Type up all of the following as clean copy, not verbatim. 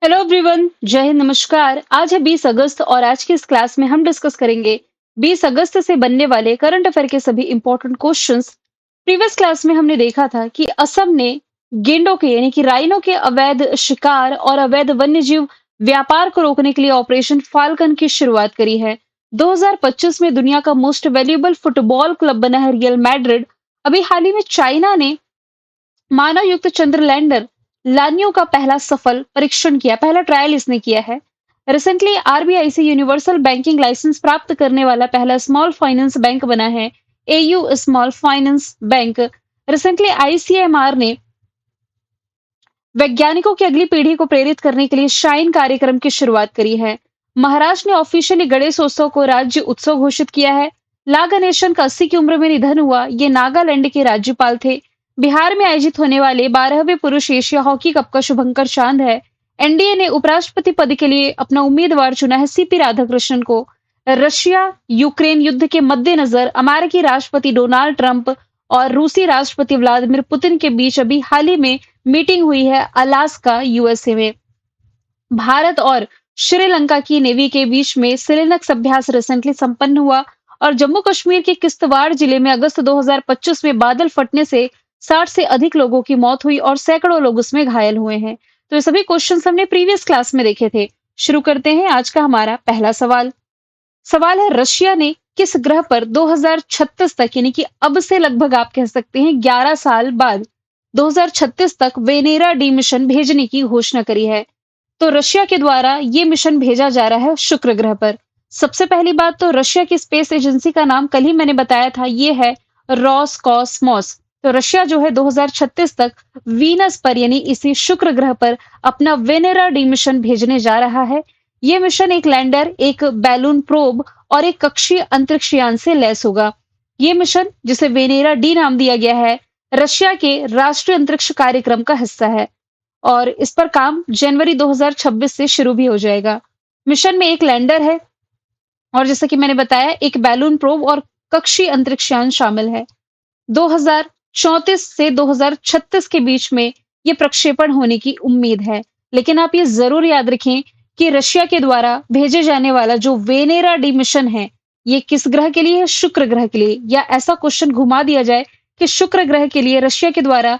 Hello everyone, जय हिंद, नमस्कार। आज है 20 अगस्त और आज की इस क्लास में हम डिस्कस करेंगे 20 अगस्त से बनने वाले करंट अफेयर के सभी इंपॉर्टेंट क्वेश्चंस। प्रीवियस क्लास में हमने देखा था कि असम ने गेंडों के यानी कि राइनो के अवैध शिकार और अवैध वन्यजीव व्यापार को रोकने के लिए ऑपरेशन फाल्कन की शुरुआत करी है। 2025 में दुनिया का मोस्ट वैल्यूएबल फुटबॉल क्लब बना है रियल मैड्रिड। अभी हाल ही में चाइना ने मानव युक्त चंद्र लैंडर लानियो का पहला सफल परीक्षण किया, पहला ट्रायल इसने किया है। रिसेंटली आरबीआई से यूनिवर्सल बैंकिंग लाइसेंस प्राप्त करने वाला पहला स्मॉल फाइनेंस बैंक बना है AU small finance bank. Recently ICMR ने वैज्ञानिकों की अगली पीढ़ी को प्रेरित करने के लिए शाइन कार्यक्रम की शुरुआत करी है। महाराष्ट्र ने ऑफिशियली गणेश उत्सव को राज्य उत्सव घोषित किया है। ला गणेशन का 80 की उम्र में निधन हुआ। ये नागालैंड के राज्यपाल थे। बिहार में आयोजित होने वाले 12वें पुरुष एशिया हॉकी कप का शुभंकर चांद है। एनडीए ने उपराष्ट्रपति पद के लिए अपना उम्मीदवार चुना है सीपी राधाकृष्णन को। रशिया यूक्रेन युद्ध के मद्देनजर अमेरिकी राष्ट्रपति डोनाल्ड ट्रंप और रूसी राष्ट्रपति व्लादिमीर पुतिन के बीच अभी हाल ही में मीटिंग हुई है अलास्का यूएसए में। भारत और श्रीलंका की नेवी के बीच में सिलनक्स अभ्यास रिसेंटली संपन्न हुआ और जम्मू कश्मीर के किश्तवाड़ जिले में अगस्त 2025 में बादल फटने से 60 से अधिक लोगों की मौत हुई और सैकड़ों लोग उसमें घायल हुए हैं। तो ये सभी क्वेश्चंस हमने प्रीवियस क्लास में देखे थे। शुरू करते हैं आज का हमारा पहला सवाल। सवाल है, रशिया ने किस ग्रह पर 2036 तक यानी कि अब से लगभग आप कह सकते हैं 11 साल बाद 2036 तक वेनेरा डी मिशन भेजने की घोषणा करी है। तो रशिया के द्वारा ये मिशन भेजा जा रहा है शुक्र ग्रह पर। सबसे पहली बात तो रशिया की स्पेस एजेंसी का नाम कल ही मैंने बताया था, ये है रॉसकॉस्मोस। तो रशिया जो है 2036 तक वीनस पर यानी इसी शुक्र ग्रह पर अपना वेनेरा डी मिशन भेजने जा रहा है। ये मिशन एक लैंडर, एक बैलून प्रोब और एक कक्षीय अंतरिक्ष यान से लैस होगा। ये मिशन, जिसे वेनेरा डी नाम दिया गया है, रशिया के राष्ट्रीय अंतरिक्ष कार्यक्रम का हिस्सा है और इस पर काम जनवरी 2026 से शुरू भी हो जाएगा। मिशन में एक लैंडर है और जैसे कि मैंने बताया एक बैलून प्रोब और कक्षीय अंतरिक्ष यान शामिल है। 2034 से 2036 के बीच में ये प्रक्षेपण होने की उम्मीद है। लेकिन आप ये जरूर याद रखें कि रशिया के द्वारा भेजे जाने वाला जो वेनेरा डी मिशन है, ये किस ग्रह के लिए है? शुक्र ग्रह के लिए। या ऐसा क्वेश्चन घुमा दिया जाए कि शुक्र ग्रह के लिए रशिया के द्वारा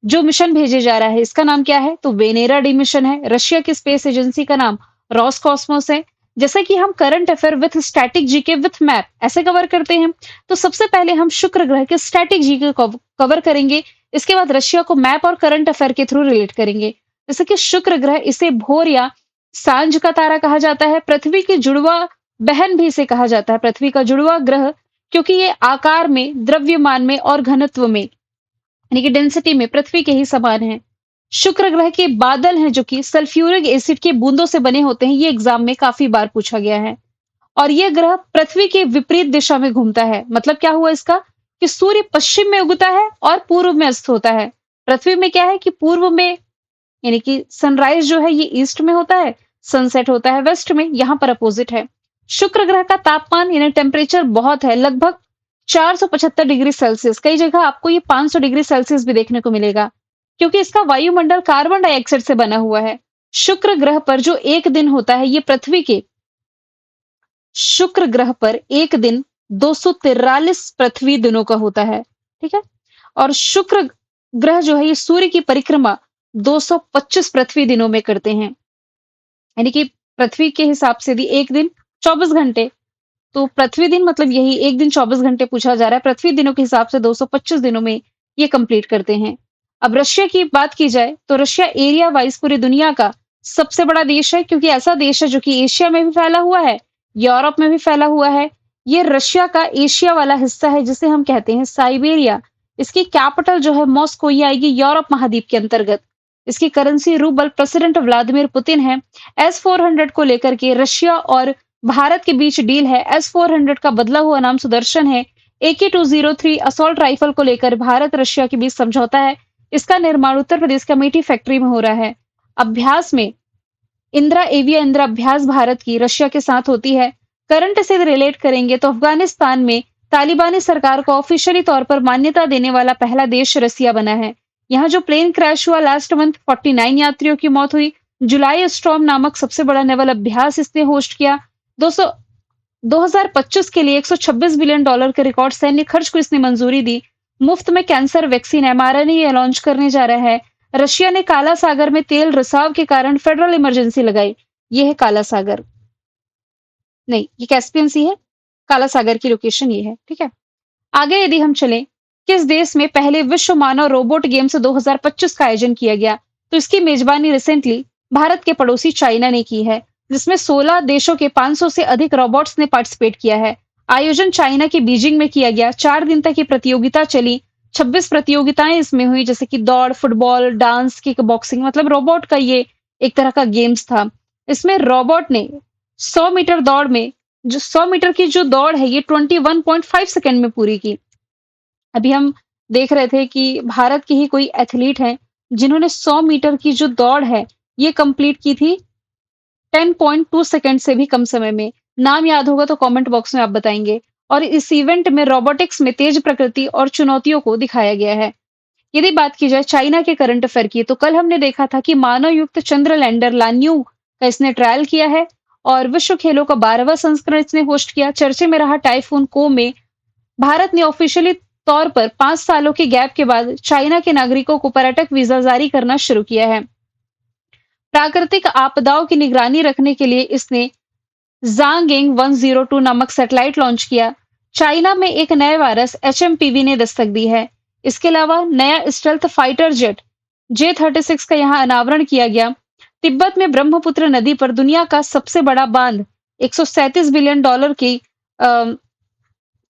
जो मिशन भेजे जा रहा है इसका नाम क्या है? तो वेनेरा डी मिशन है। रशिया की स्पेस एजेंसी का नाम रॉसकॉस्मोस है। जैसे कि हम current affair with static GK with map ऐसे कवर करते हैं, तो सबसे पहले हम शुक्र ग्रह के स्टैटिक जीके कवर करेंगे। इसके बाद रशिया को मैप और करंट अफेयर के थ्रू रिलेट करेंगे। जैसे कि शुक्र ग्रह, इसे भोर या सांझ का तारा कहा जाता है। पृथ्वी की जुड़वा बहन भी इसे कहा जाता है, पृथ्वी का जुड़वा ग्रह, क्योंकि ये आकार में, द्रव्यमान में और घनत्व में यानी कि डेंसिटी में पृथ्वी के ही समान है। शुक्र ग्रह के बादल हैं जो कि सल्फ्यूरिक एसिड के बूंदों से बने होते हैं। ये एग्जाम में काफी बार पूछा गया है। और यह ग्रह पृथ्वी के विपरीत दिशा में घूमता है। मतलब क्या हुआ इसका कि सूर्य पश्चिम में उगता है और पूर्व में अस्त होता है। पृथ्वी में क्या है कि पूर्व में यानी कि सनराइज जो है ये ईस्ट में होता है, सनसेट होता है वेस्ट में। यहां पर अपोजिट है। शुक्र ग्रह का तापमान यानी टेम्परेचर बहुत है, लगभग 475 डिग्री सेल्सियस। कई जगह आपको ये 500 डिग्री सेल्सियस भी देखने को मिलेगा, क्योंकि इसका वायुमंडल कार्बन डाइऑक्साइड से बना हुआ है। शुक्र ग्रह पर जो एक दिन होता है, ये पृथ्वी के शुक्र ग्रह पर एक दिन 243 पृथ्वी दिनों का होता है। ठीक है। और शुक्र ग्रह जो है ये सूर्य की परिक्रमा 225 पृथ्वी दिनों में करते हैं। यानी कि पृथ्वी के हिसाब से यदि एक दिन 24 घंटे, तो पृथ्वी दिन मतलब यही एक दिन 24 घंटे पूछा जा रहा है। पृथ्वी दिनों के हिसाब से 225 दिनों में ये कंप्लीट करते हैं। अब रशिया की बात की जाए तो रशिया एरिया वाइज पूरी दुनिया का सबसे बड़ा देश है, क्योंकि ऐसा देश है जो कि एशिया में भी फैला हुआ है, यूरोप में भी फैला हुआ है। ये रशिया का एशिया वाला हिस्सा है जिसे हम कहते हैं साइबेरिया। इसकी कैपिटल जो है मॉस्को, ये आएगी यूरोप महाद्वीप के अंतर्गत। इसकी currency rouble. President Vladimir Putin है। S-400 को लेकर के रशिया और भारत के बीच डील है। S-400 का बदला हुआ नाम सुदर्शन है। AK-203 असॉल्ट राइफल को लेकर भारत रशिया के बीच समझौता है। इसका निर्माण उत्तर प्रदेश के अमेठी फैक्ट्री में हो रहा है। अभ्यास में इंदिरा एविया इंदिरा अभ्यास भारत की रशिया के साथ होती है। करंट से रिलेट करेंगे तो अफगानिस्तान में तालिबानी सरकार को ऑफिशियली तौर पर मान्यता देने वाला पहला देश रसिया बना है। यहाँ जो प्लेन क्रैश हुआ लास्ट मंथ, 49 यात्रियों की मौत हुई। जुलाई स्टॉर्म नामक सबसे बड़ा नेवल अभ्यास इसने होस्ट किया। 200 2025 के लिए $126 बिलियन के रिकॉर्ड सैन्य खर्च को इसने मंजूरी दी। मुफ्त में कैंसर वैक्सीन एमआरएनए ये लॉन्च करने जा रहा है। रशिया ने काला सागर में तेल रिसाव के कारण फेडरल इमरजेंसी लगाई। ये है काला सागर, नहीं ये कैस्पियन सी है, काला सागर की लोकेशन ये है, ठीक है। आगे यदि हम चलें, किस देश में पहले विश्व मानव रोबोट गेम्स 2025 का आयोजन किया गया? तो इसकी मेजबानी रिसेंटली भारत के पड़ोसी चाइना ने की है, जिसमें 16 देशों के 500 से अधिक रोबोट्स ने पार्टिसिपेट किया है। आयोजन चाइना के बीजिंग में किया गया। 4 दिन तक ये प्रतियोगिता चली। 26 प्रतियोगिताएं इसमें हुई, जैसे कि दौड़, फुटबॉल, डांस, किक बॉक्सिंग, मतलब रोबोट का ये एक तरह का गेम्स था। इसमें रोबोट ने 100 मीटर दौड़ में, जो 100 मीटर की जो दौड़ है ये 21.5 सेकंड में पूरी की। अभी हम देख रहे थे कि भारत के ही कोई एथलीट हैं जिन्होंने 100 मीटर की जो दौड़ है ये कंप्लीट की थी 10.2 सेकंड से भी कम समय में। नाम याद होगा तो कमेंट बॉक्स में आप बताएंगे। और इस इवेंट में रोबोटिक्स में तेज प्रकृति और चुनौतियों को दिखाया गया है। यदि बात की जाए चाइना के करंट अफेयर की, तो कल हमने देखा था कि मानव युक्त चंद्र लैंडर लान्यू का इसने ट्रायल किया है और विश्व खेलों का 12वां संस्करण इसने होस्ट किया। चर्चे में रहा टाइफून को में भारत ने ऑफिशियली तौर पर 5 सालों के गैप के बाद चाइना के नागरिकों को पर्यटक वीजा जारी करना शुरू किया है। प्राकृतिक आपदाओं की निगरानी रखने के लिए इसने ज़ांगिंग 102 नामक सैटेलाइट लॉन्च किया। चाइना में एक नए वायरस एचएमपीवी ने दस्तक दी है। इसके अलावा नया स्टेल्थ फाइटर जेट J-36 का यहाँ अनावरण किया गया। तिब्बत में ब्रह्मपुत्र नदी पर दुनिया का सबसे बड़ा बांध $137 बिलियन की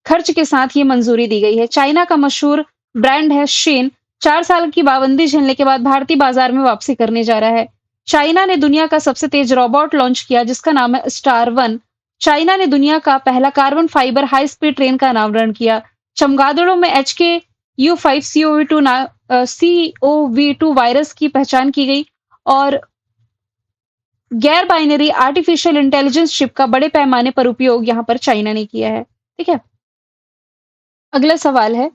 खर्च के साथ ये मंजूरी दी गई है। चाइना का मशहूर ब्रांड है शेन, 4 साल की पाबंदी झेलने के बाद भारतीय बाजार में वापसी करने जा रहा है। चाइना ने दुनिया का सबसे तेज रोबोट लॉन्च किया जिसका नाम है स्टार वन। चाइना ने दुनिया का पहला carbon fibre high speed train का अनावरण किया। चमगादड़ों में HK-U5 CoV2 वायरस की पहचान की गई और गैर बाइनरी आर्टिफिशियल इंटेलिजेंस शिप का बड़े पैमाने पर उपयोग यहाँ पर चाइना ने किया है। ठीक है, अगला सवाल है,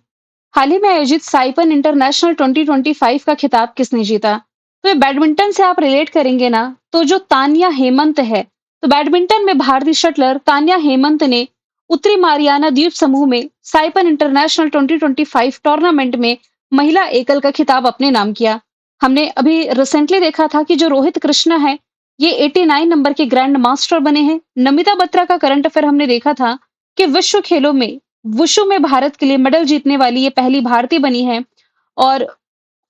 हाल ही में आयोजित साइपन इंटरनेशनल 2025 का खिताब किसने जीता? तो ये बैडमिंटन से आप रिलेट करेंगे ना, तो जो तान्या हेमंत है, तो बैडमिंटन में भारतीय शटलर तान्या हेमंत ने उत्तरी मारियाना द्वीप समूह में साइपन इंटरनेशनल 2025 टूर्नामेंट में महिला एकल का खिताब अपने नाम किया। हमने अभी रिसेंटली देखा था कि जो रोहित कृष्णा है ये 89 नंबर के ग्रैंड मास्टर बने हैं। नमिता बत्रा का करंट अफेयर हमने देखा था कि विश्व खेलों में वुशु में भारत के लिए मेडल जीतने वाली ये पहली भारतीय बनी है और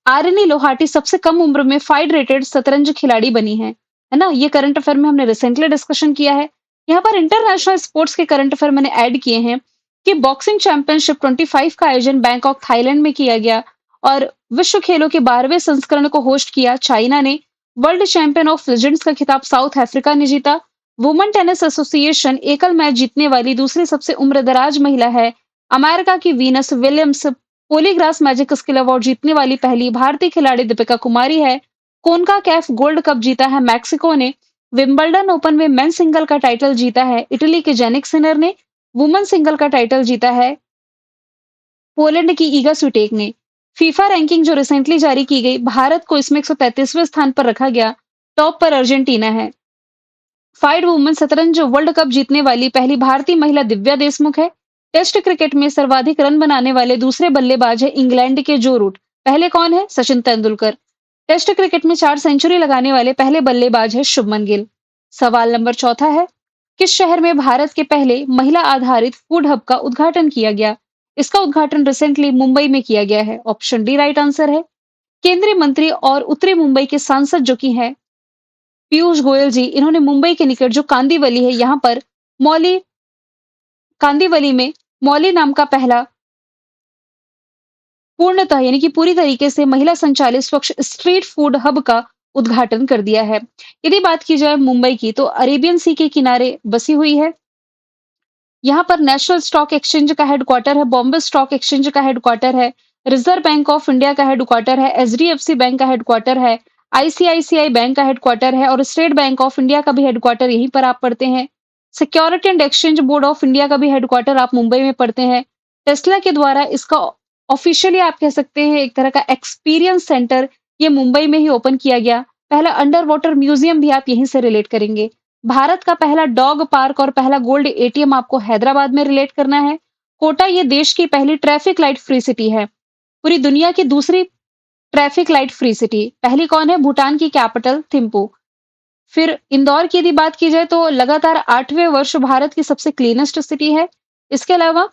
आरनी लोहाटी सबसे कम उम्र में फाइड रेटेड शतरंज खिलाड़ी बनी है ना। ये करंट अफेयर में हमने रिसेंटली डिस्कशन किया है। यहाँ पर इंटरनेशनल स्पोर्ट्स के करंट अफेयर मैंने ऐड किए हैं कि बॉक्सिंग चैंपियनशिप 25 का आयोजन बैंकॉक थाईलैंड में किया गया और विश्व खेलों के 12वें संस्करण को होस्ट किया चाइना ने। वर्ल्ड चैंपियन ऑफ लेजेंड्स का खिताब साउथ अफ्रीका ने जीता। वुमेन टेनिस एसोसिएशन एकल मैच जीतने वाली दूसरी सबसे उम्रदराज महिला है। अमेरिका की Venus Williams Polygras magic skill award जीतने वाली पहली भारतीय खिलाड़ी दीपिका कुमारी है। कोनका कैफ गोल्ड कप जीता है मैक्सिको ने। विंबलडन ओपन में मेन सिंगल का टाइटल जीता है इटली के जेनिक सिनर ने। वुमेन सिंगल का टाइटल जीता है पोलैंड की ईगा स्विटेक ने। फीफा रैंकिंग जो रिसेंटली जारी की गई, भारत को इसमें 133वें स्थान पर रखा गया। टॉप पर अर्जेंटीना है। फाइड वुमेन शतरंज वर्ल्ड कप जीतने वाली पहली भारतीय महिला दिव्या देशमुख है। टेस्ट क्रिकेट में सर्वाधिक रन बनाने वाले दूसरे बल्लेबाज है इंग्लैंड के जो रूट। पहले कौन है? सचिन तेंदुलकर। टेस्ट क्रिकेट में 4 सेंचुरी लगाने वाले पहले बल्लेबाज है शुभमन गिल। सवाल नंबर चौथा है, किस शहर में भारत के पहले महिला आधारित फूड हब का उद्घाटन किया गया? इसका उद्घाटन रिसेंटली मुंबई में किया गया है। ऑप्शन डी राइट आंसर है। केंद्रीय मंत्री और उत्तरी मुंबई के सांसद जो कि हैं पीयूष गोयल जी, इन्होंने मुंबई के निकट जो कांदीवली है यहाँ पर कांदीवली में मौली नाम का पहला पूर्णतः यानी कि पूरी तरीके से महिला संचालित स्वच्छ स्ट्रीट फूड हब का उद्घाटन कर दिया है। यदि बात की जाए मुंबई की, तो अरेबियन सी के किनारे बसी हुई है। यहाँ पर नेशनल स्टॉक एक्सचेंज का हेडक्वार्टर है, बॉम्बे स्टॉक एक्सचेंज का हेडक्वार्टर है, रिजर्व बैंक ऑफ इंडिया का हेडक्वार्टर है, एचडीएफसी बैंक का हेडक्वार्टर है, आईसीआईसीआई बैंक का हेडक्वार्टर है और स्टेट बैंक ऑफ इंडिया का भी हेडक्वार्टर यहीं पर आप पढ़ते हैं। Security and exchange board of India का भी हेडक्वार्टर आप मुंबई में पढ़ते हैं। टेस्ला के द्वारा इसका ऑफिशियली आप कह सकते हैं एक तरह का एक्सपीरियंस सेंटर ये मुंबई में ही ओपन किया गया। पहला अंडर वाटर म्यूजियम भी आप यहीं से रिलेट करेंगे। भारत का पहला डॉग पार्क और पहला गोल्ड एटीएम आपको हैदराबाद में रिलेट करना है। कोटा ये देश की पहली ट्रैफिक लाइट फ्री सिटी है। पूरी दुनिया की दूसरी ट्रैफिक लाइट फ्री सिटी पहली कौन है? भूटान की कैपिटल थिम्पू। फिर इंदौर की यदि बात की जाए तो लगातार 8वें वर्ष भारत की सबसे क्लीनेस्ट सिटी है। इसके अलावा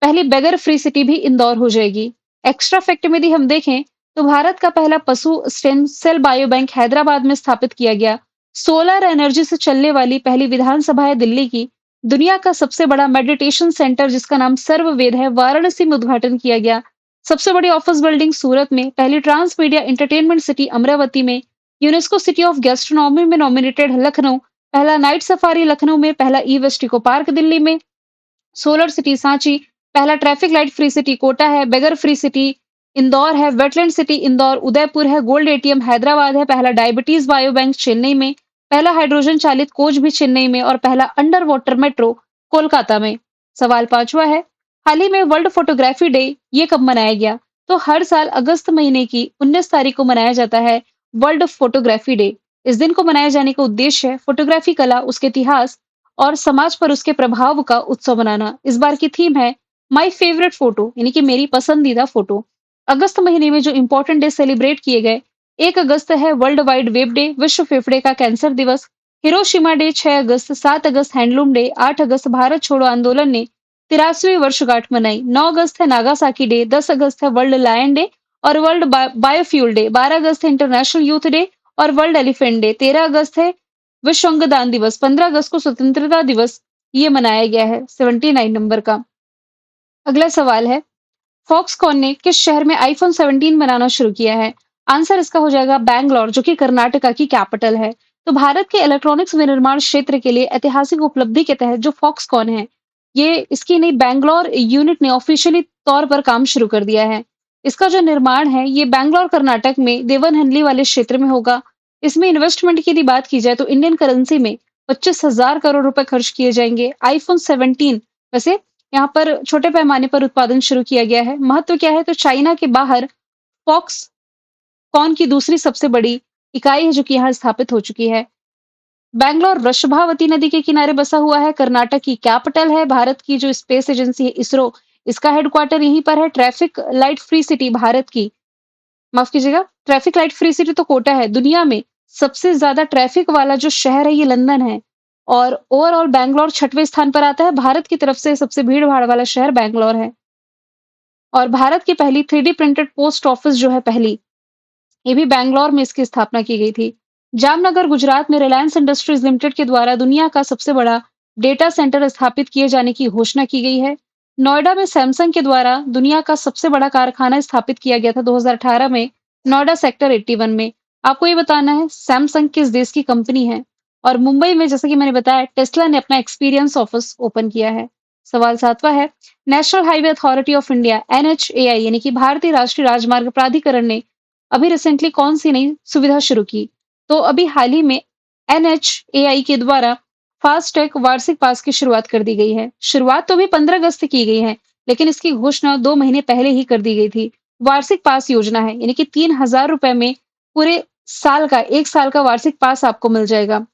पहली बेगर फ्री सिटी भी इंदौर हो जाएगी। एक्स्ट्रा फैक्ट में यदि हम देखें तो भारत का पहला पशु स्टेम सेल बायोबैंक हैदराबाद में स्थापित किया गया। सोलर एनर्जी से चलने वाली पहली विधानसभा है दिल्ली की। दुनिया का सबसे बड़ा मेडिटेशन सेंटर जिसका नाम सर्ववेद है वाराणसी में उद्घाटन किया गया। सबसे बड़ी ऑफिस बिल्डिंग सूरत में, पहली trans media entertainment city Amaravati में, यूनेस्को सिटी ऑफ गैस्ट्रोनॉमी में नॉमिनेटेड लखनऊ, पहला नाइट सफारी लखनऊ में, पहला e waste eco park Delhi में, सोलर सिटी सांची, पहला traffic light free city Kota है, बेगर फ्री सिटी इंदौर है, वेटलैंड सिटी इंदौर उदयपुर है, गोल्ड एटीएम हैदराबाद है, पहला डायबिटीज बायो बैंक चेन्नई में, पहला हाइड्रोजन चालित कोच भी चेन्नई में और पहला अंडर वाटर मेट्रो कोलकाता में। सवाल पांचवा है, हाल ही में वर्ल्ड फोटोग्राफी डे ये कब मनाया गया? तो हर साल अगस्त महीने की 19 तारीख को मनाया जाता है वर्ल्ड फोटोग्राफी डे। इस दिन को मनाए जाने का उद्देश्य है फोटोग्राफी कला, उसके इतिहास और समाज पर उसके प्रभाव का उत्सव मनाना। इस बार की थीम है माय फेवरेट फोटो यानी कि मेरी पसंदीदा फोटो। अगस्त महीने में जो इंपॉर्टेंट डे सेलिब्रेट किए गए, 1 अगस्त है वर्ल्ड वाइड वेब डे, विश्व फेफड़े का कैंसर दिवस। हिरोशिमा डे 6 अगस्त, 7 अगस्त हैंडलूम डे, 8 अगस्त भारत छोड़ो आंदोलन ने 83वीं वर्षगांठ मनाई, 9 अगस्त है नागासाकी डे, 10 अगस्त है वर्ल्ड लायन डे और वर्ल्ड बायोफ्यूल डे, 12 अगस्त है इंटरनेशनल यूथ डे और वर्ल्ड एलिफेंट डे, 13 अगस्त है विश्व अंगदान दिवस, 15 अगस्त को स्वतंत्रता दिवस ये मनाया गया है 79 नंबर का। अगला सवाल है, फॉक्सकॉन ने किस शहर में आईफोन 17 बनाना शुरू किया है? आंसर इसका हो जाएगा बैंगलोर, जो कि कर्नाटका की कैपिटल है। तो भारत के इलेक्ट्रॉनिक्स विनिर्माण क्षेत्र के लिए ऐतिहासिक उपलब्धि के तहत जो फॉक्सकॉन है, ये इसकी नई बैंगलोर यूनिट ने ऑफिशियली तौर पर काम शुरू कर दिया है। इसका जो निर्माण है, ये बैंगलोर कर्नाटक में देवनहल्ली वाले क्षेत्र में होगा। इसमें इन्वेस्टमेंट की यदि बात की जाए तो इंडियन करेंसी में 25,000 करोड़ रुपए खर्च किए जाएंगे। आईफोन 17 वैसे यहाँ पर छोटे पैमाने पर उत्पादन शुरू किया गया है। महत्व क्या है? तो चाइना के बाहर फॉक्सकॉन की दूसरी सबसे बड़ी इकाई है जो कि यहाँ स्थापित हो चुकी है। बैंगलोर वृषभावती नदी के किनारे बसा हुआ है, कर्नाटक की कैपिटल है। भारत की जो स्पेस एजेंसी है इसरो, इसका हेडक्वार्टर यहीं पर है। Traffic light free city Bharat की, माफ कीजिएगा, ट्रैफिक लाइट फ्री सिटी तो कोटा है। दुनिया में सबसे ज्यादा ट्रैफिक वाला जो शहर है ये लंदन है और ओवरऑल बैंगलोर 6वें स्थान पर आता है। भारत की तरफ से सबसे भीड़ भाड़ वाला शहर बैंगलोर है। और भारत की पहली 3D प्रिंटेड पोस्ट ऑफिस जो है पहली, ये भी बैंगलोर में इसकी स्थापना की गई थी। जामनगर गुजरात में रिलायंस इंडस्ट्रीज लिमिटेड के द्वारा दुनिया का सबसे बड़ा डेटा सेंटर स्थापित किए जाने की घोषणा की गई है। नोएडा में सैमसंग के द्वारा दुनिया का सबसे बड़ा कारखाना स्थापित किया गया था 2018 में, नोएडा सेक्टर 81 में। आपको ये बताना है सैमसंग किस देश की कंपनी है। और मुंबई में जैसा कि मैंने बताया टेस्ला ने अपना एक्सपीरियंस ऑफिस ओपन किया है। सवाल सातवां है, national highway authority of India NHAI यानी कि भारतीय राष्ट्रीय राजमार्ग प्राधिकरण ने अभी रिसेंटली कौन सी नई सुविधा शुरू की? तो अभी हाल ही में एनएचएआई के द्वारा फास्टैग वार्षिक पास की शुरुआत कर दी गई है। शुरुआत तो अभी 15 अगस्त से की गई है, लेकिन इसकी घोषणा 2 महीने पहले ही कर दी गई थी। वार्षिक पास योजना है, यानी कि 3,000 रुपए में पूरे साल का 1 साल का वार्षिक पास आपको मिल जाएगा।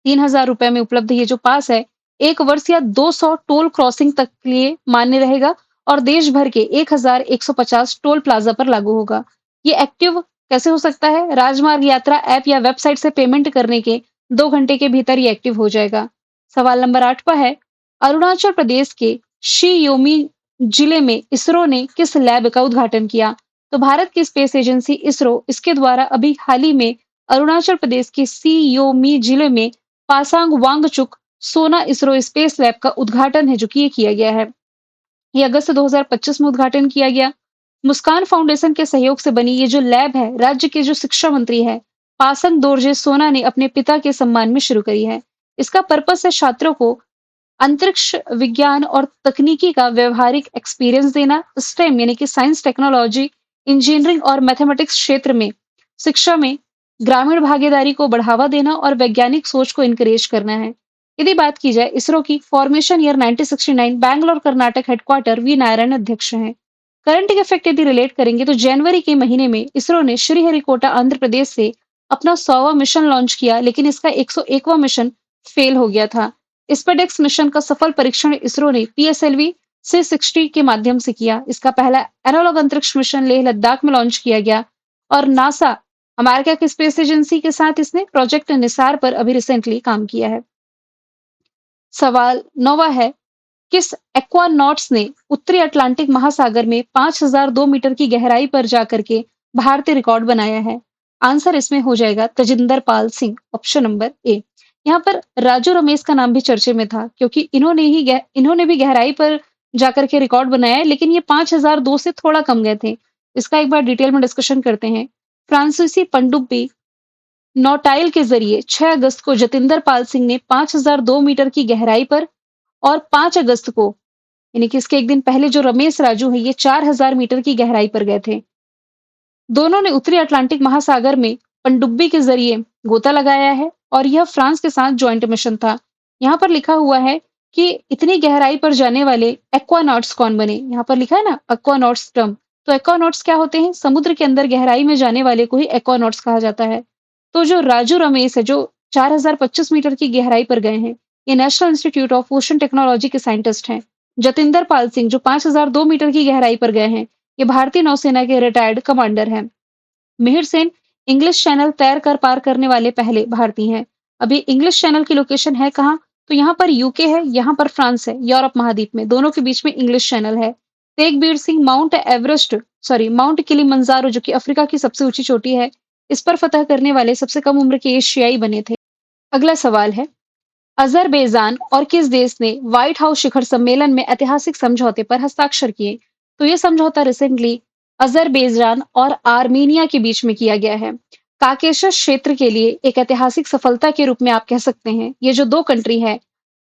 3,000 रुपए में उपलब्ध ये जो पास है, 1 वर्ष या 200 टोल क्रॉसिंग तक के लिए मान्य रहेगा और देश भर के 1,150 टोल प्लाजा पर लागू होगा। ये एक्टिव कैसे हो सकता है? राजमार्ग यात्रा ऐप या वेबसाइट से पेमेंट करने के 2 घंटे के भीतर ये एक्टिव हो जाएगा। सवाल नंबर 8वां है, अरुणाचल प्रदेश के शी योमी जिले में इसरो ने किस लैब का उद्घाटन किया? तो भारत की स्पेस एजेंसी इसरो, इसके द्वारा अभी हाल ही में अरुणाचल प्रदेश के सी योमी जिले में पासांग वांगचुक सोना इसरो स्पेस लैब का उद्घाटन है जो कि ये किया गया है। ये अगस्त 2025 में उद्घाटन किया गया। मुस्कान फाउंडेशन के सहयोग से बनी ये जो लैब है, राज्य के जो शिक्षा मंत्री है पासंग दोरजे सोना ने अपने पिता के सम्मान में शुरू करी है। इसका पर्पस है छात्रों को अंतरिक्ष विज्ञान और तकनीकी का व्यवहारिक एक्सपीरियंस देना। स्टेम यानी कि साइंस, टेक्नोलॉजी, इंजीनियरिंग और मैथमेटिक्स क्षेत्र में शिक्षा में ग्रामीण भागीदारी को बढ़ावा देना और वैज्ञानिक सोच को इनकरेज करना है। यदि बात की जाए इसरो की, formation year 1969, Bangalore Karnataka, headquarter V Narayan अध्यक्ष हैं। करंट इफेक्ट यदि रिलेट करेंगे तो जनवरी के महीने में इसरो ने श्रीहरिकोटा आंध्र प्रदेश से अपना 100वां मिशन लॉन्च किया, लेकिन इसका 101वां मिशन फेल हो गया था। स्पेडेक्स मिशन का सफल परीक्षण इसरो ने पीएसएलवी C60 के माध्यम से किया। इसका पहला एनालॉग अंतरिक्ष मिशन लेह लद्दाख में लॉन्च किया गया और नासा अमेरिका की स्पेस एजेंसी के साथ इसने प्रोजेक्ट निसार पर अभी रिसेंटली काम किया है। सवाल 9वां है, किस एक्वानॉट्स ने उत्तरी अटलांटिक महासागर में 5002 मीटर की गहराई पर जाकर के भारतीय रिकॉर्ड बनाया है? आंसर इसमें हो जाएगा Tajinder Pal Singh, option number A. यहाँ पर राजू रमेश का नाम भी चर्चे में था, क्योंकि इन्होंने भी गहराई पर जाकर के रिकॉर्ड बनाया है, लेकिन ये 5002 से थोड़ा कम गए थे। इसका एक बार डिटेल में डिस्कशन करते हैं। फ्रांसीसी पनडुब्बी नौटाइल के जरिए 6 अगस्त को जतिंदर पाल सिंह ने 5002 मीटर की गहराई पर और 5 अगस्त को, यानी कि इसके एक दिन पहले, जो रमेश राजू है, ये 4000 मीटर की गहराई पर गए थे। दोनों ने उत्तरी अटलांटिक महासागर में पनडुब्बी के जरिए गोता लगाया है और यह फ्रांस के साथ ज्वाइंट मिशन था। यहाँ पर लिखा हुआ है कि इतनी गहराई पर जाने वाले एक्वानॉट्स कौन बने। यहाँ पर लिखा है ना एक्वानॉट्स टर्म, तो एक्वानॉट्स क्या होते हैं? समुद्र के अंदर गहराई में जाने वाले को ही एक्वानॉट्स कहा जाता है। तो जो राजू रमेश है, जो 4025 मीटर की गहराई पर गए हैं, ये national institute of ocean technology के साइंटिस्ट हैं। जतिंदर पाल सिंह जो 5002 मीटर की गहराई पर गए हैं, ये भारतीय नौसेना के रिटायर्ड कमांडर हैं। मिहिर सेन इंग्लिश चैनल तैर कर पार करने वाले पहले भारतीय हैं। अभी इंग्लिश चैनल की लोकेशन है कहाँ? तो यहाँ पर यूके है, यहाँ पर फ्रांस है, यूरोप महाद्वीप में, दोनों के बीच में इंग्लिश चैनल है। तेगबीर सिंह माउंट किलिमंजारो, जो कि अफ्रीका की सबसे ऊंची चोटी है, इस पर फतह करने वाले सबसे कम उम्र के एशियाई बने थे। अगला सवाल है, अजरबैजान और किस देश ने व्हाइट हाउस शिखर सम्मेलन में ऐतिहासिक समझौते पर हस्ताक्षर किए? तो ये समझौता रिसेंटली अजरबैजान और आर्मीनिया के बीच में किया गया है। काकेशस क्षेत्र के लिए एक ऐतिहासिक सफलता के रूप में आप कह सकते हैं। ये जो दो कंट्री है,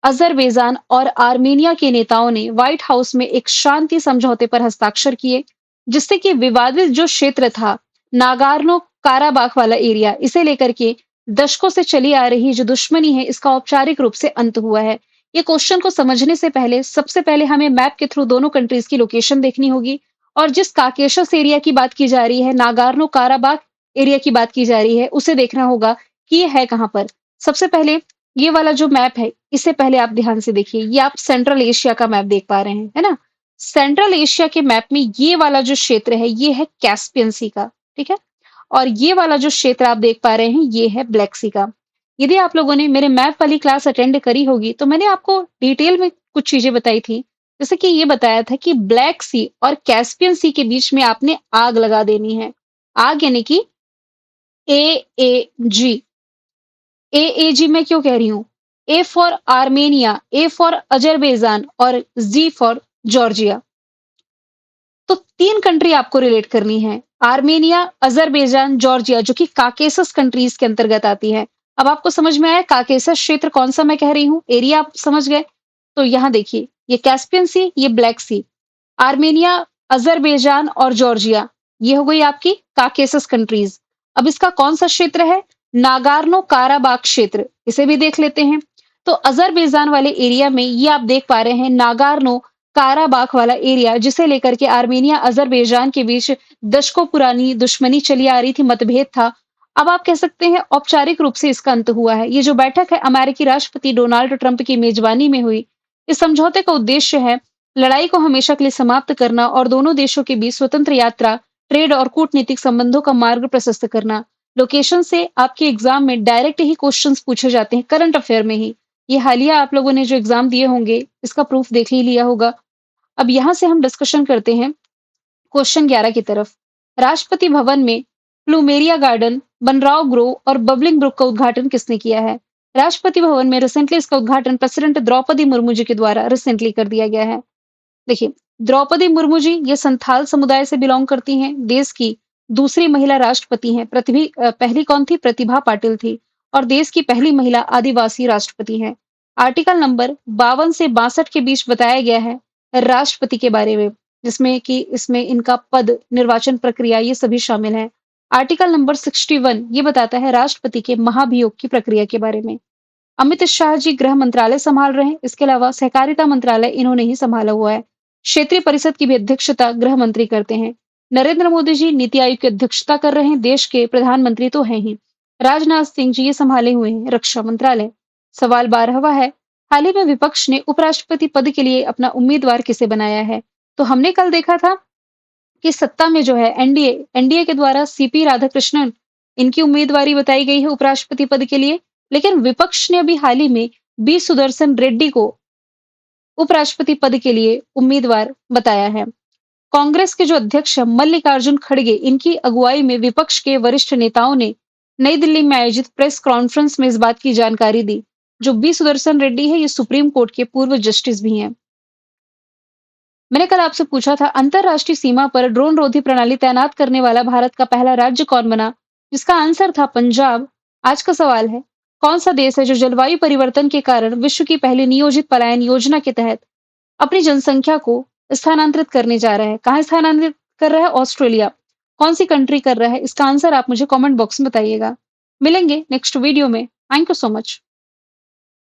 अजरबैजान और आर्मीनिया के नेताओं ने व्हाइट हाउस में एक शांति समझौते पर हस्ताक्षर किए, जिससे कि विवादित जो क्षेत्र था, नागार्नो काराबाख वाला एरिया, इसे लेकर के दशकों से चली आ रही जो दुश्मनी है, इसका औपचारिक रूप से अंत हुआ है। ये क्वेश्चन को समझने से पहले सबसे पहले हमें मैप के थ्रू दोनों कंट्रीज की लोकेशन देखनी होगी और जिस काकेशस एरिया की बात की जा रही है, नागार्नो काराबाख एरिया की बात की जा रही है, उसे देखना होगा कि ये है कहाँ पर। सबसे पहले ये वाला जो मैप है, इसे पहले आप ध्यान से देखिए। ये आप सेंट्रल एशिया का मैप देख पा रहे हैं, है ना? सेंट्रल एशिया के मैप में ये वाला जो क्षेत्र है, ये है कैस्पियन सी का, ठीक है? और ये वाला जो क्षेत्र आप देख पा रहे हैं, ये है ब्लैक सी का। यदि आप लोगों ने मेरे मैप वाली क्लास अटेंड करी होगी, तो मैंने आपको डिटेल में कुछ चीजें बताई थी। जैसे कि ये बताया था कि ब्लैक सी और कैस्पियन सी के बीच में आपने आग लगा देनी है। आग यानी कि AAG। AAG मैं क्यों कह रही हूँ? A for Armenia, A for Azerbaijan और G फॉर जॉर्जिया। तो 3 कंट्री आपको रिलेट करनी है। आर्मेनिया, अजरबैजान, जॉर्जिया, जो कि काकेसस कंट्रीज के अंतर्गत आती है। अब आपको समझ में आया काकेसस क्षेत्र कौन सा मैं कह रही हूँ? एरिया आप समझ गए? तो यहाँ देखिए, ये कैस्पियन सी, ये ब्लैक सी, आर्मेनिया, अजरबैजान और जॉर्जिया, ये हो गई आपकी काकेसस कंट्रीज। अब इसका कौन सा क्षेत्र है? नागार्नो काराबाख क्षेत्र, इसे भी देख लेते हैं। तो अजरबैजान वाले एरिया में ये आप देख पा रहे हैं नागार्नो काराबाख वाला एरिया, जिसे लेकर के आर्मेनिया अजरबैजान के बीच दशकों पुरानी दुश्मनी चली आ रही थी, मतभेद था। अब आप कह सकते हैं औपचारिक रूप से इसका अंत हुआ है। ये जो बैठक है अमेरिकी राष्ट्रपति डोनाल्ड ट्रंप की मेजबानी में हुई। इस समझौते का उद्देश्य है लड़ाई को हमेशा के लिए समाप्त करना और दोनों देशों के बीच स्वतंत्र यात्रा, ट्रेड और कूटनीतिक संबंधों का मार्ग प्रशस्त करना। लोकेशन से आपके एग्जाम में डायरेक्ट ही क्वेश्चंस पूछे जाते हैं, करंट अफेयर में ही। ये हालिया आप लोगों ने जो एग्जाम दिए होंगे, इसका प्रूफ देख ही लिया होगा। अब यहाँ से हम डिस्कशन करते हैं क्वेश्चन 11 की तरफ। राष्ट्रपति भवन में प्लूमेरिया गार्डन, बनराव ग्रोव और बबलिंग ब्रुक का उद्घाटन किसने किया है? राष्ट्रपति भवन में रिसेंटली इसका उद्घाटन प्रेसिडेंट द्रौपदी मुर्मू जी के द्वारा रिसेंटली कर दिया गया है। देखिए, द्रौपदी मुर्मू जी ये संथाल समुदाय से बिलोंग करती हैं। देश की दूसरी महिला राष्ट्रपति हैं। पहली कौन थी? प्रतिभा पाटिल थी। और देश की पहली महिला आदिवासी राष्ट्रपति हैं। आर्टिकल नंबर 52 से 62 के बीच बताया गया है राष्ट्रपति के बारे में, जिसमें कि इसमें इनका पद, निर्वाचन प्रक्रिया, ये सभी शामिल है। आर्टिकल नंबर 61 ये बताता है राष्ट्रपति के महाभियोग की प्रक्रिया के बारे में। अमित शाह जी गृह मंत्रालय संभाल रहे हैं। इसके अलावा सहकारिता मंत्रालय इन्होंने ही संभाला हुआ है। क्षेत्रीय परिषद की भी अध्यक्षता गृह मंत्री करते हैं। नरेंद्र मोदी जी नीति आयोग की अध्यक्षता कर रहे हैं। देश के प्रधानमंत्री तो हैं ही। राजनाथ सिंह जी ये संभाले हुए हैं रक्षा मंत्रालय। सवाल 12वां है, हाल ही में विपक्ष ने उपराष्ट्रपति पद के लिए अपना उम्मीदवार किसे बनाया है? तो हमने कल देखा था कि सत्ता में जो है एनडीए एनडीए के द्वारा सीपी राधाकृष्णन इनकी उम्मीदवारी बताई गई है उपराष्ट्रपति पद के लिए। लेकिन विपक्ष ने अभी हाल ही में बी सुदर्शन रेड्डी को उपराष्ट्रपति पद के लिए उम्मीदवार बताया है। कांग्रेस के जो अध्यक्ष हैं मल्लिकार्जुन खड़गे, इनकी अगुवाई में विपक्ष के वरिष्ठ नेताओं ने नई दिल्ली में आयोजित प्रेस कॉन्फ्रेंस में इस बात की जानकारी दी। जो बी सुदर्शन रेड्डी है, ये सुप्रीम कोर्ट के पूर्व जस्टिस भी हैं। मैंने कल आपसे पूछा था, अंतरराष्ट्रीय सीमा पर ड्रोन रोधी प्रणाली तैनात करने वाला भारत का पहला राज्य कौन बना? जिसका आंसर था पंजाब। आज का सवाल है, कौन सा देश है जो जलवायु परिवर्तन के कारण विश्व की पहली नियोजित पलायन योजना के तहत अपनी जनसंख्या को स्थानांतरित करने जा रहा है? कहाँ स्थानांतरित कर रहा है? ऑस्ट्रेलिया। कौन सी कंट्री कर रहा है? इसका आंसर आप मुझे कमेंट बॉक्स में बताइएगा। मिलेंगे नेक्स्ट वीडियो में। Thank you so much.